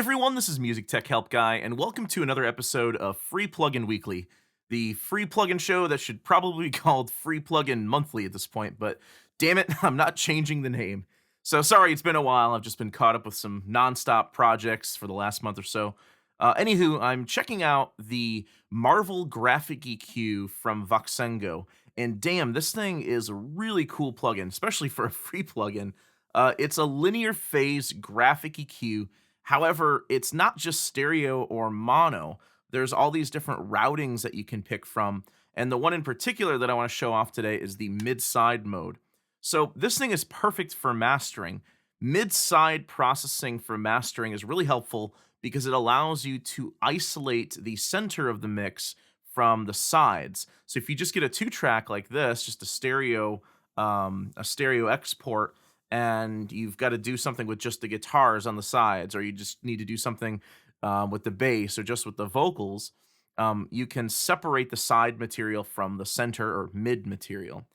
everyone, this is Music Tech Help Guy, and welcome to another episode of Free Plugin Weekly, the free plugin show that should probably be called Free Plugin Monthly at this point, but damn it, I'm not changing the name. So sorry, it's been a while. I've just been caught up with some nonstop projects for the last month or so. Anywho, I'm checking out the Marvel Graphic EQ from Voxengo, and damn, this thing is a really cool plugin, especially for a free plugin. It's a linear phase graphic EQ. However, it's not just stereo or mono. There's all these different routings that you can pick from, and the one in particular that I want to show off today is the mid-side mode. So this thing is perfect for mastering. Mid-side processing for mastering is really helpful because it allows you to isolate the center of the mix from the sides. So if you just get a 2-track like this, just a stereo export, and you've got to do something with just the guitars on the sides, or you just need to do something with the bass or just with the vocals, you can separate the side material from the center or mid material.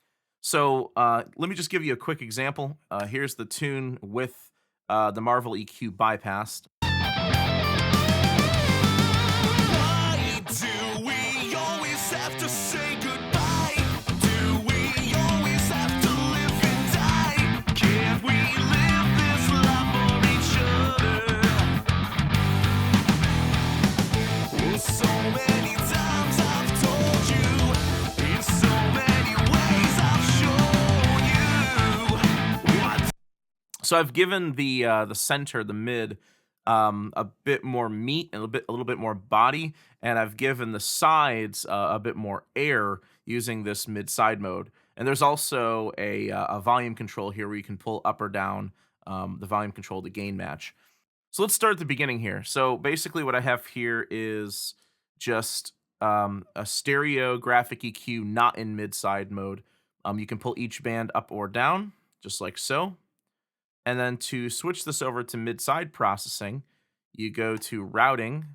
So let me just give you a quick example. Here's the tune with the Marvel EQ bypassed. Why do we always have to say goodbye? Do we always have to live and die? Can't we live this life for each other? Oh, so many times I've told you, in so many ways I've shown you what. So I've given the center, the mid, a bit more meat and a little bit more body, and I've given the sides a bit more air using this mid-side mode. And there's also a volume control here where you can pull up or down the volume control to gain match. So let's start at the beginning here. So basically what I have here is just a stereo graphic EQ not in mid-side mode. You can pull each band up or down, just like so. And then to switch this over to mid-side processing, you go to routing,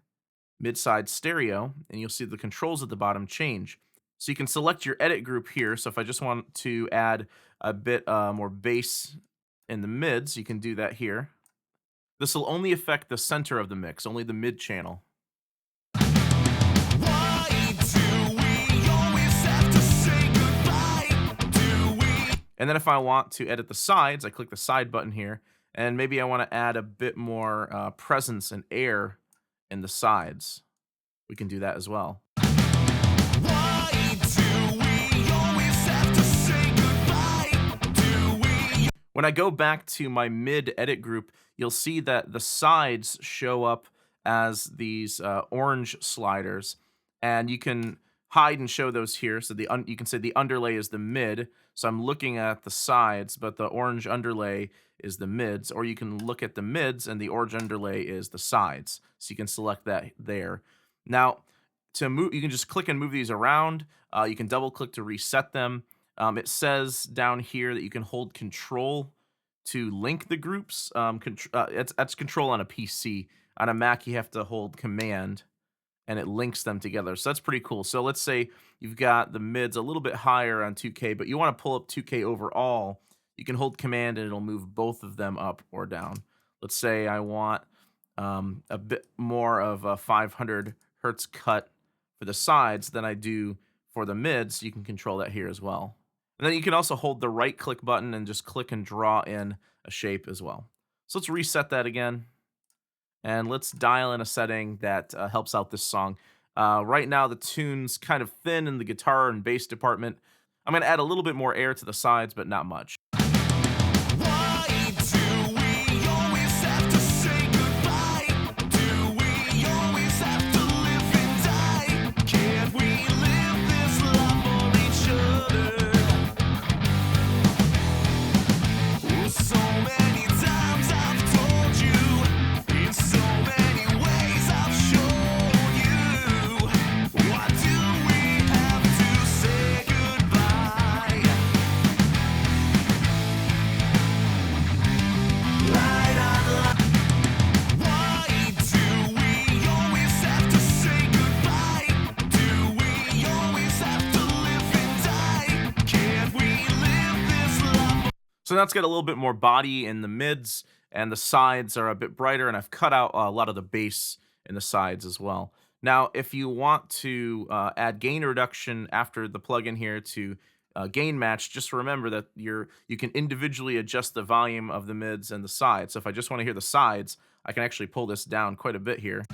mid-side stereo, and you'll see the controls at the bottom change. So you can select your edit group here. So if I just want to add a bit more bass in the mids, you can do that here. This will only affect the center of the mix, only the mid channel. Why do we always have to say goodbye? Do we? And then if I want to edit the sides, I click the side button here, and maybe I want to add a bit more presence and air in the sides. We can do that as well. Why do we always have to say goodbye? Do we? When I go back to my mid edit group, you'll see that the sides show up as these orange sliders, and you can hide and show those here. So you can say the underlay is the mid. So I'm looking at the sides, but the orange underlay is the mids, or you can look at the mids and the orange underlay is the sides. So you can select that there. Now, to move, you can just click and move these around. You can double click to reset them. It says down here that you can hold control to link the groups. That's control on a PC. On a Mac, you have to hold command, and it links them together. So that's pretty cool. So let's say you've got the mids a little bit higher on 2K, but you want to pull up 2K overall. You can hold command, and it'll move both of them up or down. Let's say I want a bit more of a 500 hertz cut for the sides than I do for the mids. You can control that here as well. And then you can also hold the right-click button and just click and draw in a shape as well. So let's reset that again. And let's dial in a setting that helps out this song. Right now, the tune's kind of thin in the guitar and bass department. I'm going to add a little bit more air to the sides, but not much. Why do we always have to say goodbye? Do we always have to live and die? Can't we live this life for each other? Oh, so many times I've told you, in so many ways I've shown you. Why do we have to say goodbye? So now it's got a little bit more body in the mids, and the sides are a bit brighter, and I've cut out a lot of the bass in the sides as well. Now, if you want to add gain reduction after the plugin here to gain match, just remember that you can individually adjust the volume of the mids and the sides. So if I just want to hear the sides, I can actually pull this down quite a bit here.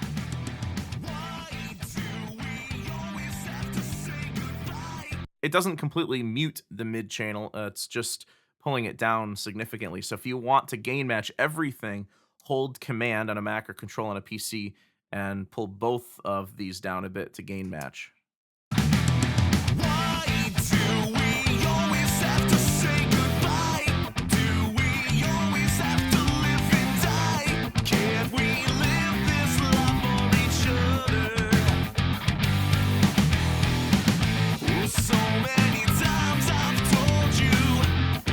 It doesn't completely mute the mid channel, it's just pulling it down significantly. So if you want to gain match everything, hold Command on a Mac or Control on a PC and pull both of these down a bit to gain match. Why do we always have to say goodbye? Do we always have to live and die? Can't we live this life for each other? So many times I've told you,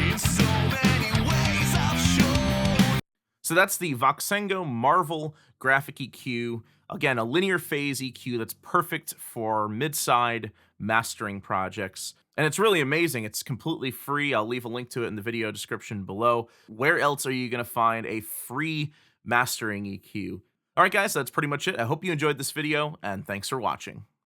in so many ways I've shown. So that's the Voxengo Marvel Graphic EQ. Again, a linear phase EQ that's perfect for mid-side mastering projects. And it's really amazing. It's completely free. I'll leave a link to it in the video description below. Where else are you going to find a free mastering EQ? All right, guys, that's pretty much it. I hope you enjoyed this video, and thanks for watching.